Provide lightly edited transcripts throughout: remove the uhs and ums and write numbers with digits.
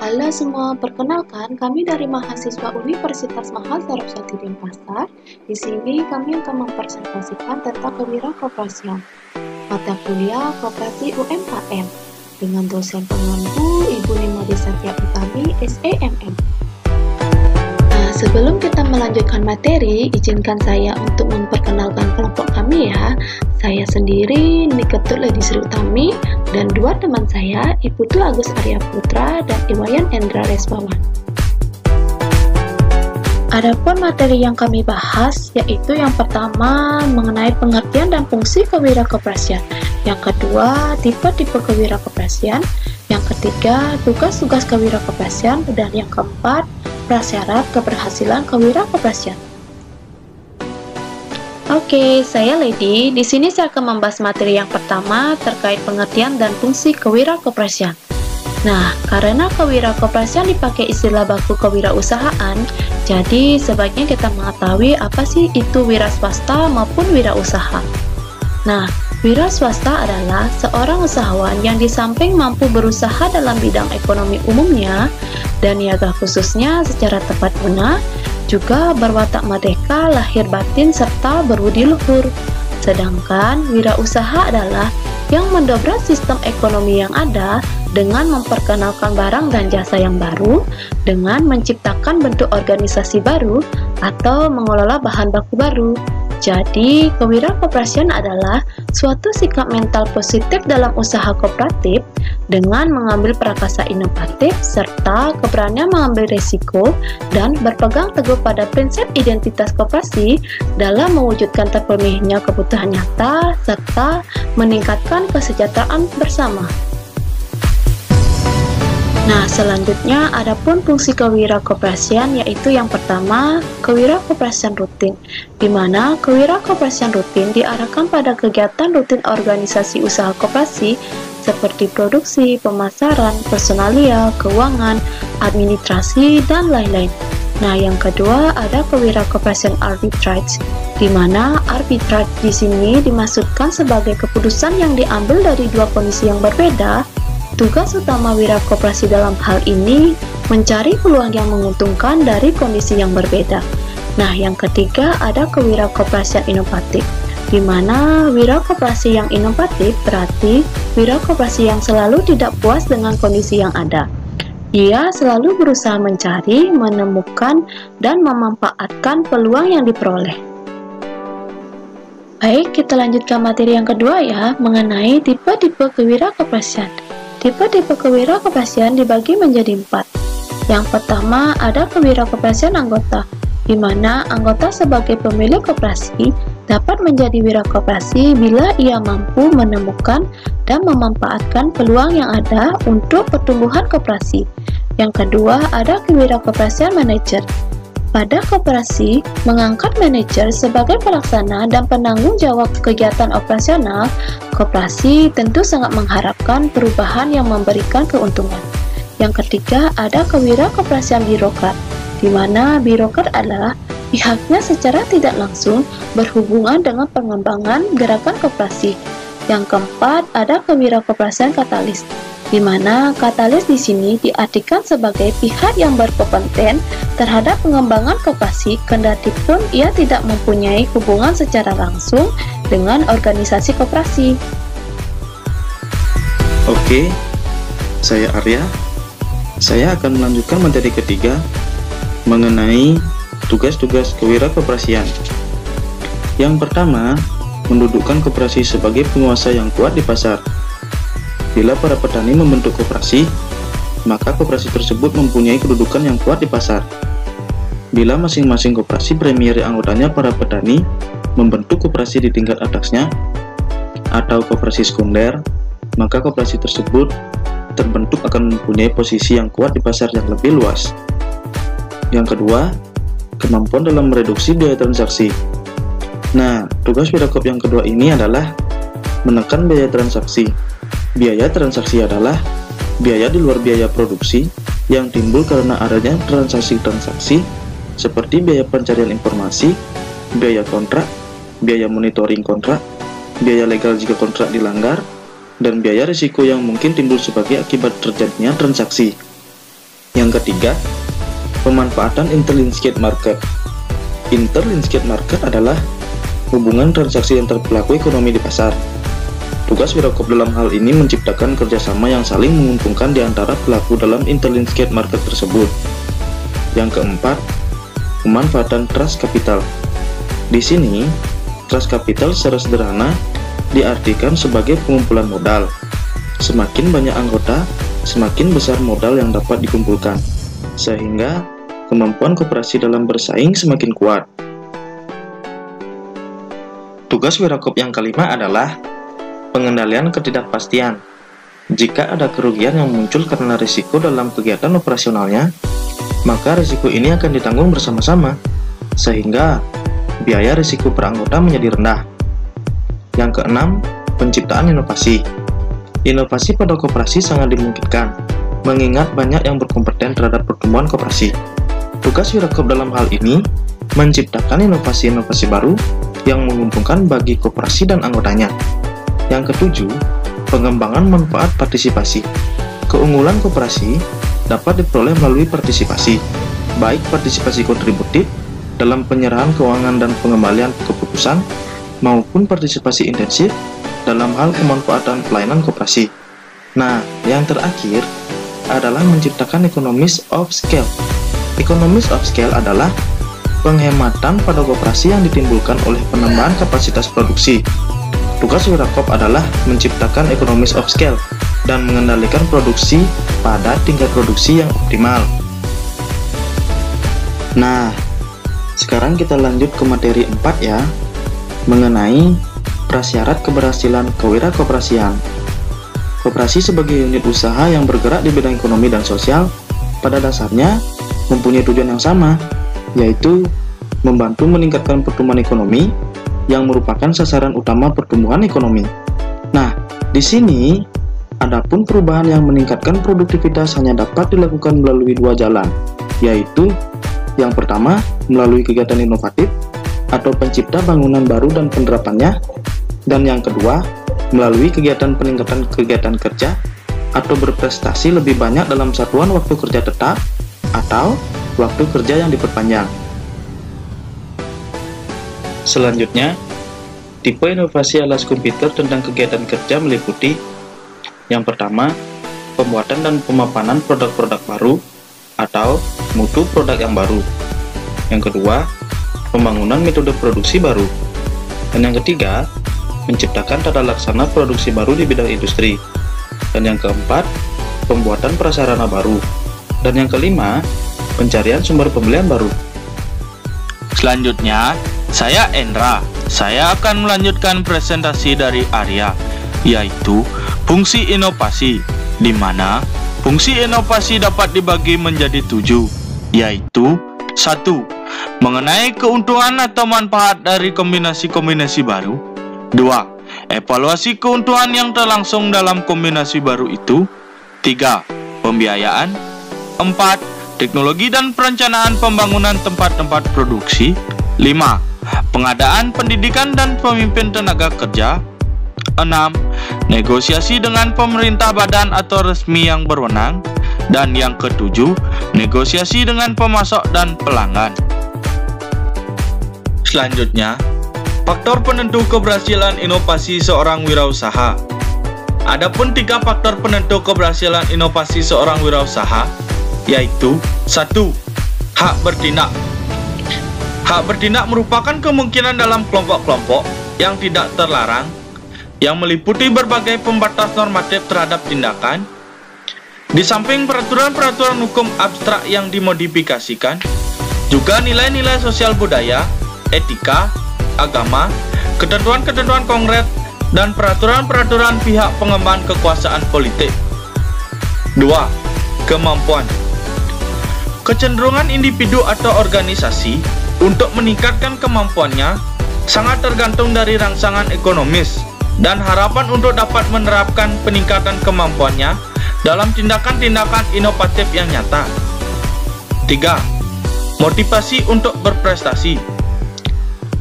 Halo semua, perkenalkan kami dari mahasiswa Universitas Mahal Saraswati Denpasar. Di sini kami akan mempresentasikan tentang kewirausahaan mata kuliah Koperasi UMKM dengan dosen pengampu Ibu Nimade Satya Utami, SEMM. Nah, sebelum kita melanjutkan materi, izinkan saya untuk memperkenalkan kelompok kami ya. Saya sendiri Niketul Lady Sri Utami dan dua teman saya, Iputu Agus Arya Putra dan Iwayan Endra Reswawan. Adapun materi yang kami bahas yaitu yang pertama mengenai pengertian dan fungsi kewirausahaan, yang kedua tipe-tipe kewirausahaan, yang ketiga tugas-tugas kewirausahaan, dan yang keempat prasyarat keberhasilan kewirausahaan. Oke, saya Lady. Di sini saya akan membahas materi yang pertama terkait pengertian dan fungsi kewirausahaan. Nah, karena kewirausahaan dipakai istilah baku kewirausahaan, jadi sebaiknya kita mengetahui apa sih itu wira swasta maupun wirausaha. Nah, wira swasta adalah seorang usahawan yang di samping mampu berusaha dalam bidang ekonomi umumnya dan niaga khususnya secara tepat guna, juga berwatak merdeka, lahir batin, serta berbudi luhur. Sedangkan wirausaha adalah yang mendobrak sistem ekonomi yang ada dengan memperkenalkan barang dan jasa yang baru, dengan menciptakan bentuk organisasi baru, atau mengelola bahan baku baru. Jadi, kewirausahaan adalah suatu sikap mental positif dalam usaha kooperatif dengan mengambil prakasa inovatif serta keberanian mengambil risiko dan berpegang teguh pada prinsip identitas koperasi dalam mewujudkan terpenuhinya kebutuhan nyata serta meningkatkan kesejahteraan bersama. Nah, selanjutnya adapun fungsi kewirausahaan yaitu yang pertama, kewirausahaan rutin, di mana kewirausahaan rutin diarahkan pada kegiatan rutin organisasi usaha koperasi seperti produksi, pemasaran, personalia, keuangan, administrasi, dan lain-lain. Nah, yang kedua ada kewirausahaan arbitrage, di mana arbitrage di sini dimaksudkan sebagai keputusan yang diambil dari dua kondisi yang berbeda. Tugas utama wirausaha dalam hal ini mencari peluang yang menguntungkan dari kondisi yang berbeda. Nah, yang ketiga ada kewirausahaan inovatif, di mana wirausaha yang inovatif berarti wirausaha yang selalu tidak puas dengan kondisi yang ada. Ia selalu berusaha mencari, menemukan, dan memanfaatkan peluang yang diperoleh. Baik, kita lanjutkan materi yang kedua ya, mengenai tipe-tipe kewirausahaan. Tipe-tipe kewirausahaan dibagi menjadi 4. Yang pertama ada kewirausahaan anggota, di mana anggota sebagai pemilik koperasi dapat menjadi wirausaha bila ia mampu menemukan dan memanfaatkan peluang yang ada untuk pertumbuhan koperasi. Yang kedua ada kewirausahaan manajer. Pada koperasi, mengangkat manajer sebagai pelaksana dan penanggung jawab kegiatan operasional, koperasi tentu sangat mengharapkan perubahan yang memberikan keuntungan. Yang ketiga, ada kewirausahaan birokrat, di mana birokrat adalah pihaknya secara tidak langsung berhubungan dengan pengembangan gerakan koperasi. Yang keempat, ada kewirausahaan katalis, di mana katalis di sini diartikan sebagai pihak yang berkompeten terhadap pengembangan koperasi kendati pun ia tidak mempunyai hubungan secara langsung dengan organisasi koperasi. Oke, saya Arya. Saya akan melanjutkan materi ketiga mengenai tugas-tugas kewirausahaan. Yang pertama, mendudukkan koperasi sebagai penguasa yang kuat di pasar. Bila para petani membentuk koperasi, maka koperasi tersebut mempunyai kedudukan yang kuat di pasar. Bila masing-masing koperasi premiere anggotanya para petani membentuk koperasi di tingkat atasnya atau koperasi sekunder, maka koperasi tersebut terbentuk akan mempunyai posisi yang kuat di pasar yang lebih luas. Yang kedua, kemampuan dalam mereduksi biaya transaksi. Nah, tugas wirausaha yang kedua ini adalah menekan biaya transaksi. Biaya transaksi adalah biaya di luar biaya produksi yang timbul karena adanya transaksi-transaksi seperti biaya pencarian informasi, biaya kontrak, biaya monitoring kontrak, biaya legal jika kontrak dilanggar, dan biaya risiko yang mungkin timbul sebagai akibat terjadinya transaksi. Yang ketiga, pemanfaatan interlinked market. Interlinked market adalah hubungan transaksi antar pelaku ekonomi di pasar. Tugas Wirausaha dalam hal ini menciptakan kerjasama yang saling menguntungkan di antara pelaku dalam interlinked market tersebut. Yang keempat, pemanfaatan trust capital. Di sini, trust capital secara sederhana diartikan sebagai pengumpulan modal. Semakin banyak anggota, semakin besar modal yang dapat dikumpulkan, sehingga kemampuan koperasi dalam bersaing semakin kuat. Tugas Wirausaha yang kelima adalah pengendalian ketidakpastian. Jika ada kerugian yang muncul karena risiko dalam kegiatan operasionalnya, maka risiko ini akan ditanggung bersama-sama, sehingga biaya risiko per anggota menjadi rendah. Yang keenam, penciptaan inovasi. Inovasi pada koperasi sangat dimungkinkan, mengingat banyak yang berkompeten terhadap pertumbuhan koperasi. Tugas Wirausaha dalam hal ini menciptakan inovasi-inovasi baru yang menguntungkan bagi koperasi dan anggotanya. Yang ketujuh, pengembangan manfaat partisipasi. Keunggulan koperasi dapat diperoleh melalui partisipasi, baik partisipasi kontributif dalam penyerahan keuangan dan pengembalian keputusan, maupun partisipasi intensif dalam hal pemanfaatan pelayanan koperasi. Nah, yang terakhir adalah menciptakan economies of scale. Economies of scale adalah penghematan pada koperasi yang ditimbulkan oleh penambahan kapasitas produksi. Tugas Wirausaha adalah menciptakan economies of scale dan mengendalikan produksi pada tingkat produksi yang optimal. Nah, sekarang kita lanjut ke materi 4 ya, mengenai prasyarat keberhasilan kewirakoperasian. Koperasi sebagai unit usaha yang bergerak di bidang ekonomi dan sosial pada dasarnya mempunyai tujuan yang sama, yaitu membantu meningkatkan pertumbuhan ekonomi yang merupakan sasaran utama pertumbuhan ekonomi. Nah, di sini adapun perubahan yang meningkatkan produktivitas hanya dapat dilakukan melalui dua jalan, yaitu yang pertama melalui kegiatan inovatif atau pencipta bangunan baru dan penerapannya, dan yang kedua melalui kegiatan peningkatan kegiatan kerja atau berprestasi lebih banyak dalam satuan waktu kerja tetap atau waktu kerja yang diperpanjang. Selanjutnya, tipe inovasi alas komputer tentang kegiatan kerja meliputi yang pertama, pembuatan dan pemapanan produk-produk baru atau mutu produk yang baru. Yang kedua, pembangunan metode produksi baru. Dan yang ketiga, menciptakan tata laksana produksi baru di bidang industri. Dan yang keempat, pembuatan prasarana baru. Dan yang kelima, pencarian sumber pembelian baru. Selanjutnya, saya Endra. Saya akan melanjutkan presentasi dari Arya, yaitu fungsi inovasi, di mana fungsi inovasi dapat dibagi menjadi 7, yaitu 1. Mengenai keuntungan atau manfaat dari kombinasi-kombinasi baru. 2. Evaluasi keuntungan yang terlangsung dalam kombinasi baru itu. 3. Pembiayaan. 4. Teknologi dan perencanaan pembangunan tempat-tempat produksi. 5. Pengadaan pendidikan dan pemimpin tenaga kerja. 6. Negosiasi dengan pemerintah badan atau resmi yang berwenang. Dan yang ketujuh, negosiasi dengan pemasok dan pelanggan. Selanjutnya, faktor penentu keberhasilan inovasi seorang wirausaha. Adapun 3 faktor penentu keberhasilan inovasi seorang wirausaha, yaitu 1. Hak bertindak. Hak bertindak merupakan kemungkinan dalam kelompok-kelompok yang tidak terlarang, yang meliputi berbagai pembatas normatif terhadap tindakan. Di samping peraturan-peraturan hukum abstrak yang dimodifikasikan, juga nilai-nilai sosial budaya, etika, agama, ketentuan-ketentuan kongres, dan peraturan-peraturan pihak pengemban kekuasaan politik. 2. Kemampuan. Kecenderungan individu atau organisasi untuk meningkatkan kemampuannya sangat tergantung dari rangsangan ekonomis dan harapan untuk dapat menerapkan peningkatan kemampuannya dalam tindakan-tindakan inovatif yang nyata. 3. Motivasi untuk berprestasi.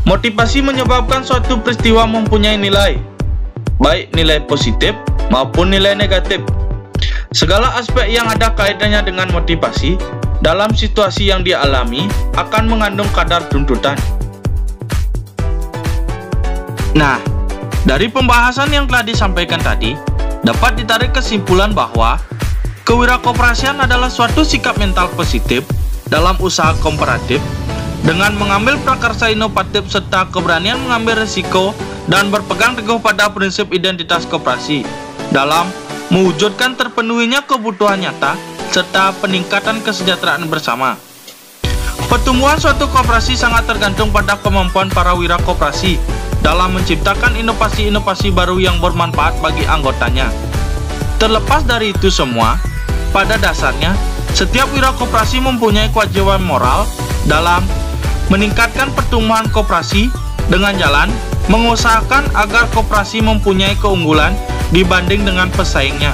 Motivasi menyebabkan suatu peristiwa mempunyai nilai, baik nilai positif maupun nilai negatif. Segala aspek yang ada kaitannya dengan motivasi dalam situasi yang dia alami akan mengandung kadar tuntutan. Nah, dari pembahasan yang telah disampaikan tadi, dapat ditarik kesimpulan bahwa kewirakoperasian adalah suatu sikap mental positif dalam usaha komparatif dengan mengambil prakarsa inovatif serta keberanian mengambil risiko dan berpegang teguh pada prinsip identitas koperasi dalam mewujudkan terpenuhinya kebutuhan nyata serta peningkatan kesejahteraan bersama. Pertumbuhan suatu koperasi sangat tergantung pada kemampuan para wirakoperasi dalam menciptakan inovasi-inovasi baru yang bermanfaat bagi anggotanya. Terlepas dari itu semua, pada dasarnya, setiap wirakoperasi mempunyai kewajiban moral dalam meningkatkan pertumbuhan koperasi dengan jalan mengusahakan agar koperasi mempunyai keunggulan dibanding dengan pesaingnya.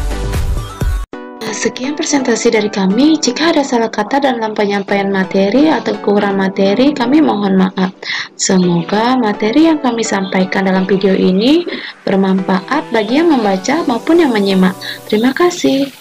Sekian presentasi dari kami. Jika ada salah kata dalam penyampaian materi atau kekurangan materi, kami mohon maaf. Semoga materi yang kami sampaikan dalam video ini bermanfaat bagi yang membaca maupun yang menyimak. Terima kasih.